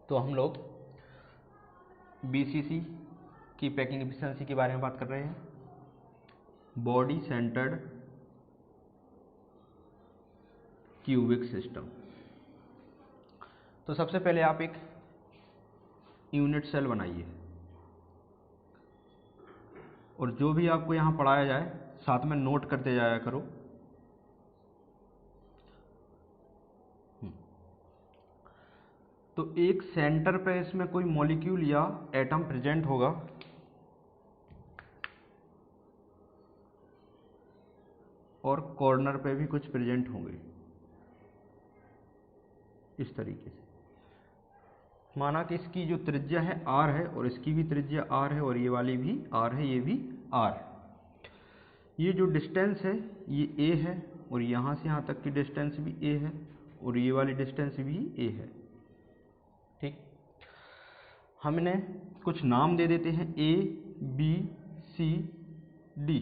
तो हम लोग BCC की पैकिंग एफिशिएंसी के बारे में बात कर रहे हैं, बॉडी सेंटर्ड क्यूबिक सिस्टम। तो सबसे पहले आप एक यूनिट सेल बनाइए और जो भी आपको यहाँ पढ़ाया जाए साथ में नोट करते जाया करो। तो एक सेंटर पे इसमें कोई मॉलिक्यूल या एटम प्रेजेंट होगा और कॉर्नर पे भी कुछ प्रेजेंट होंगे इस तरीके से। माना कि इसकी जो त्रिज्या है r है और इसकी भी त्रिज्या r है और ये वाली भी r है, ये भी r है। ये जो डिस्टेंस है ये a है और यहाँ से यहाँ तक की डिस्टेंस भी a है और ये वाली डिस्टेंस भी a है। ठीक, हम इन्हें कुछ नाम दे देते हैं A, B, C, D।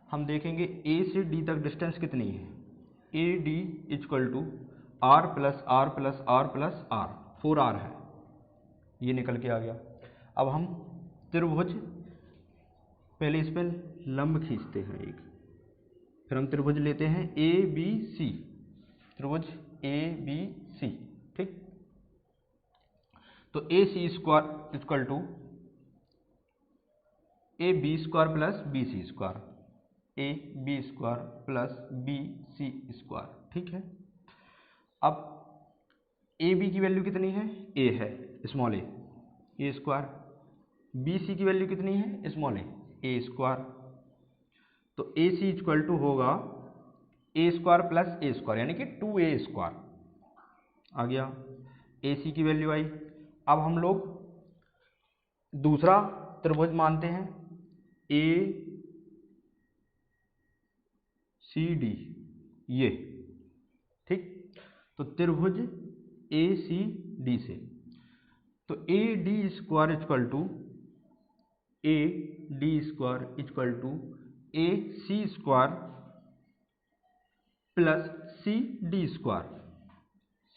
हम देखेंगे A से D तक डिस्टेंस कितनी है। AD equal to R plus R plus R plus R, 4R है, ये निकल के आ गया। अब हम त्रिभुज पहले इस पर लंब खींचते हैं एक, फिर हम त्रिभुज लेते हैं ABC, त्रिभुज ABC। ठीक, तो AC square equal to AB square plus BC square, AB square plus BC square. ठीक है, अब AB की वैल्यू कितनी है, A है, स्मॉल a स्क्वायर। BC की वैल्यू कितनी है, स्मॉल a स्क्वायर। तो AC इक्वल टू होगा A square plus A square, यानी कि 2A स्क्वायर आ गया। AC की वैल्यू आई। अब हम लोग दूसरा त्रिभुज मानते हैं ACD, ये। ठीक, तो त्रिभुज ACD से तो AD square equal to AD square equal to AC square plus CD square,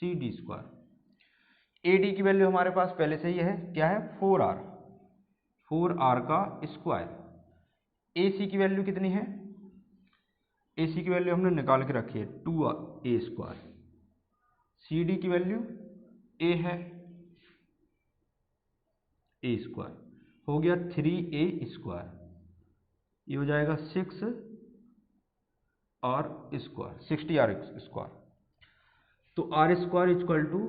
CD square. AD की वैल्यू हमारे पास पहले से ही है, क्या है, 4R, 4R का स्क्वायर। AC की वैल्यू कितनी है, AC की वैल्यू हमने निकाल के रखी है 2A स्क्वायर। CD की वैल्यू A है, A स्क्वायर हो गया 3A स्क्वायर, ये हो जाएगा 6R स्क्वायर, 60R स्क्वायर। तो R square equal to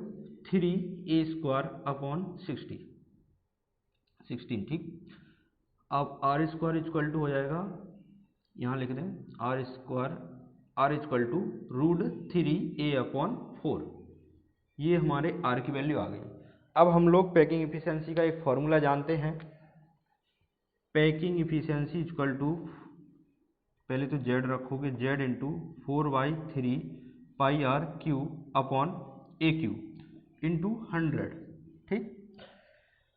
3A square upon 16। ठीक, अब R स्क्वायर इक्वल टू हो जाएगा, यहाँ लिख दें R square, R equal to √3A upon 4। ये हमारे R की वैल्यू आ गई। अब हम लोग पैकिंग एफिशिएंसी का एक फॉर्मूला जानते हैं। पैकिंग एफिशिएंसी इक्वल टू, पहले तो Z रखोगे, Z into 4/3 pi R Q upon A Q into 100। ठीक,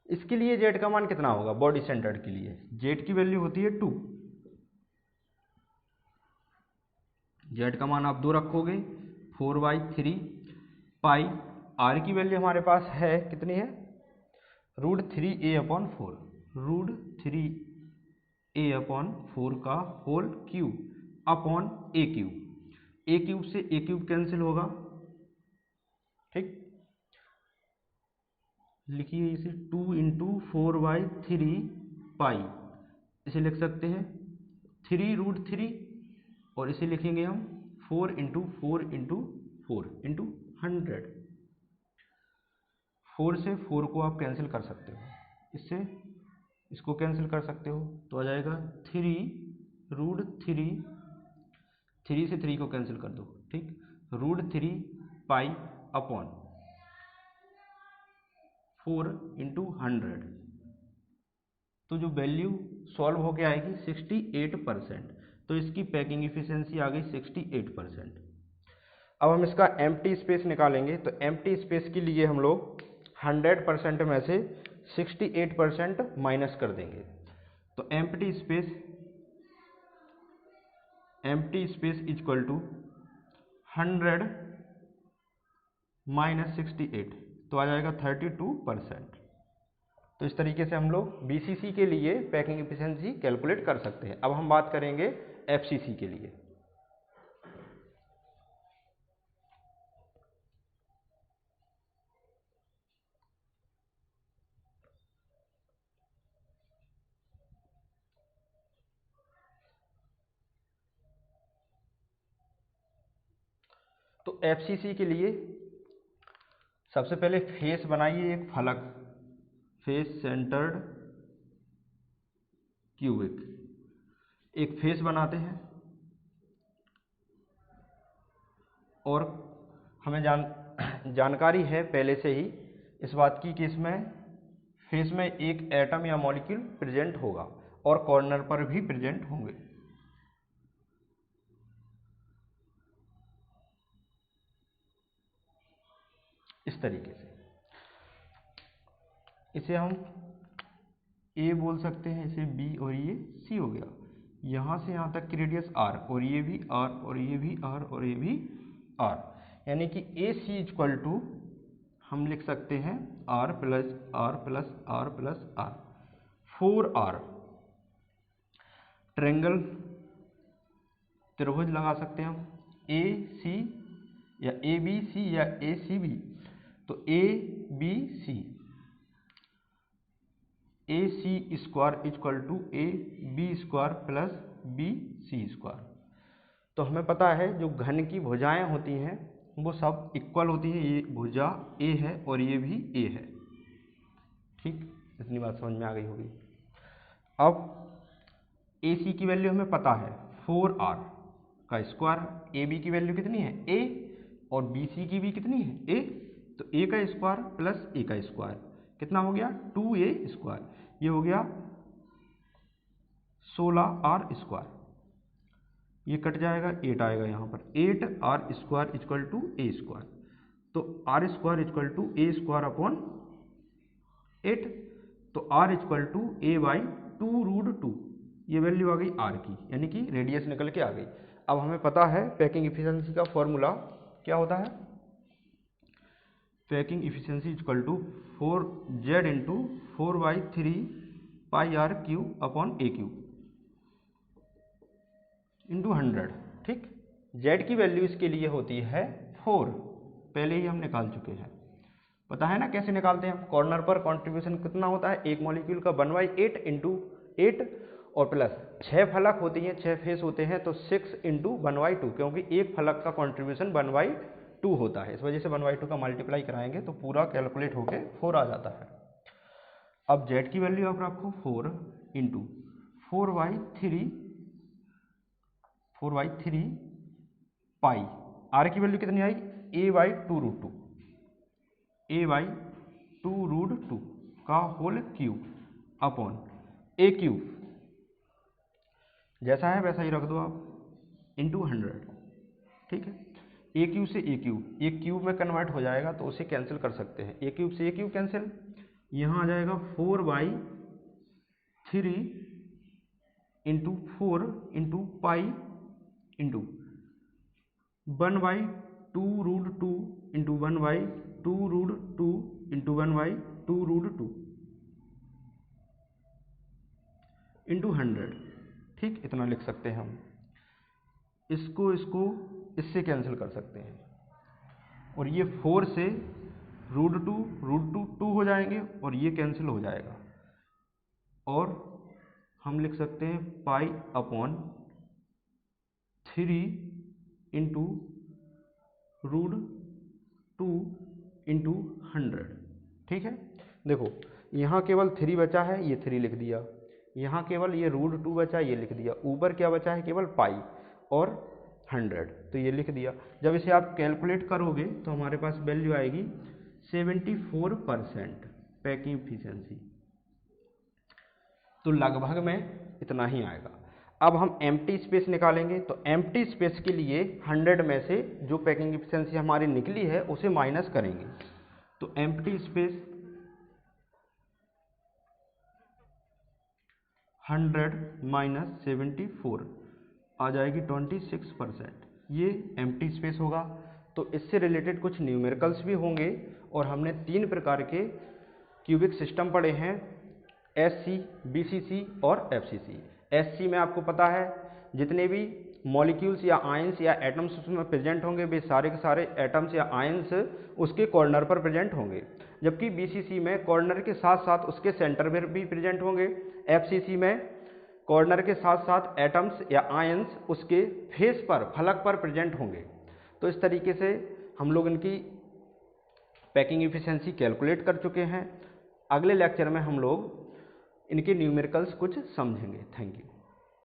इसके लिए Z का मान कितना होगा, बॉडी सेंटर्ड के लिए Z की वैल्यू होती है 2। Z का मान आप 2 रखोगे, 4/3 पाई R की वैल्यू हमारे पास है कितनी है, √3A अपॉन 4, √3A अपॉन 4 का whole cube upon A cube. A cube से A क्यूब कैंसिल होगा। ठीक, लिखिए इसे 2 इंटू 4/3 पाई, इसे लिख सकते हैं 3√3 और इसे लिखेंगे हम 4 इंटू 4 इंटू 4 इंटू 100। 4 से 4 को आप कैंसिल कर सकते हो, इससे इसको कैंसिल कर सकते हो, तो आ जाएगा 3√3, 3 से 3 को कैंसिल कर दो। ठीक, √3 पाई अपॉन 4 इंटू 100। तो जो वैल्यू सॉल्व होके आएगी 68%। तो इसकी पैकिंग इफिशियंसी आ गई 68%। अब हम इसका एम्प्टी स्पेस निकालेंगे। तो एम्प्टी स्पेस के लिए हम लोग 100% में से 68% माइनस कर देंगे। तो एम्प्टी स्पेस इक्वल टू 100 -68, तो आ जाएगा 32%। तो इस तरीके से हम लोग बीसीसी के लिए पैकिंग एफिशिएंसी कैलकुलेट कर सकते हैं। अब हम बात करेंगे एफसीसी के लिए। तो एफसीसी के लिए सबसे पहले फेस बनाइए एक फलक, फेस सेंटर्ड क्यूबिक, एक फेस बनाते हैं और हमें जानकारी है पहले से ही इस बात की कि इसमें फेस में एक एटम या मॉलिक्यूल प्रेजेंट होगा और कॉर्नर पर भी प्रेजेंट होंगे। इस तरीके से इसे हम ए बोल सकते हैं, इसे बी और ये सी हो गया। यहाँ से यहाँ तक की रेडियस आर, और ये भी आर, और ये भी आर, और ये भी आर, यानी कि ए सी इक्वल टू हम लिख सकते हैं R plus R plus R plus R, 4R। Triangle त्रिभुज लगा सकते हैं हम, ए सी या ए बी सी या ए सी बी, तो A B C, A C square equal to A B square plus B C square. तो हमें पता है जो घन की भुजाएं होती हैं वो सब इक्वल होती हैं। ये भुजा ए है और ये भी ए है, ठीक, इतनी बात समझ में आ गई होगी। अब ए सी की वैल्यू हमें पता है 4R का स्क्वायर, ए बी की वैल्यू कितनी है ए, और बी सी की भी कितनी है ए, तो ए का स्क्वायर प्लस ए का स्क्वायर कितना हो गया 2A स्क्वायर, ये हो गया 16R स्क्वायर, ये कट जाएगा 8 आएगा यहाँ पर, 8R square equal to A square, तो R square equal to A square upon 8, तो R equal to A by 2√2, ये वैल्यू आ गई आर की, यानी कि रेडियस निकल के आ गई। अब हमें पता है पैकिंग एफिशिएंसी का फॉर्मूला क्या होता है, packing efficiency equal to 4Z into 4/3 pi R cube upon A cube into 100, ठीक। Z की वैल्यू इसके लिए होती है 4, पहले ही हम निकाल चुके हैं, पता है ना कैसे निकालते हैं हम। कॉर्नर पर कंट्रीब्यूशन कितना होता है, एक मॉलिक्यूल का 1/8 इंटू 8 और प्लस 6 फलक होती हैं, 6 फेस होते हैं, तो 6 इंटू 1/2, क्योंकि एक फलक का कंट्रीब्यूशन 1/2 होता है, इस वजह से 1/2 का मल्टीप्लाई कराएंगे तो पूरा कैलकुलेट होके 4 आ जाता है। अब Z की वैल्यू आप रखो 4 इंटू 4/3 पाई, आर की वैल्यू कितनी आई a/2√2, a/2√2 का whole cube upon A cube, जैसा है वैसा ही रख दो आप, इंटू 100, ठीक है। ए क्यूब से ए क्यूब, एक क्यूब में कन्वर्ट हो जाएगा तो उसे कैंसिल कर सकते हैं, ए क्यूब से ए क्यूब कैंसिल, यहाँ आ जाएगा 4/3 into 4 into pi into 1/2√2 into 1/2√2 into 1/2√2 into 100, ठीक, इतना लिख सकते हैं हम। इसको इससे कैंसिल कर सकते हैं, और ये 4 से √2 2 हो जाएंगे और ये कैंसिल हो जाएगा, और हम लिख सकते हैं पाई अपॉन 3 इंटू √2 इंटू 100, ठीक है। देखो यहाँ केवल 3 बचा है, ये 3 लिख दिया, यहाँ केवल ये √2 बचा, ये लिख दिया, ऊपर क्या बचा है केवल पाई और 100, तो ये लिख दिया। जब इसे आप कैलकुलेट करोगे तो हमारे पास वैल्यू आएगी 74% पैकिंग एफिशिएंसी, तो लगभग में इतना ही आएगा। अब हम एम्प्टी स्पेस निकालेंगे, तो एम्प्टी स्पेस के लिए 100 में से जो पैकिंग एफिशिएंसी हमारी निकली है उसे माइनस करेंगे, तो एम्प्टी स्पेस 100 माइनस 74 आ जाएगी 26%, ये एम्प्टी स्पेस होगा। तो इससे रिलेटेड कुछ न्यूमेरिकल्स भी होंगे और हमने 3 प्रकार के क्यूबिक सिस्टम पढ़े हैं, SC, BCC और FCC। SC में आपको पता है जितने भी मॉलिक्यूल्स या आयंस या एटम्स उसमें प्रेजेंट होंगे वे सारे के सारे एटम्स या आयंस उसके कॉर्नर पर प्रेजेंट होंगे, जबकि BCC में कॉर्नर के साथ साथ उसके सेंटर पर भी प्रेजेंट होंगे। FCC में कॉर्नर के साथ साथ एटम्स या आयंस उसके फेस पर, फलक पर प्रेजेंट होंगे। तो इस तरीके से हम लोग इनकी पैकिंग इफिशिएंसी कैलकुलेट कर चुके हैं। अगले लेक्चर में हम लोग इनके न्यूमेरिकल्स कुछ समझेंगे। Thank you.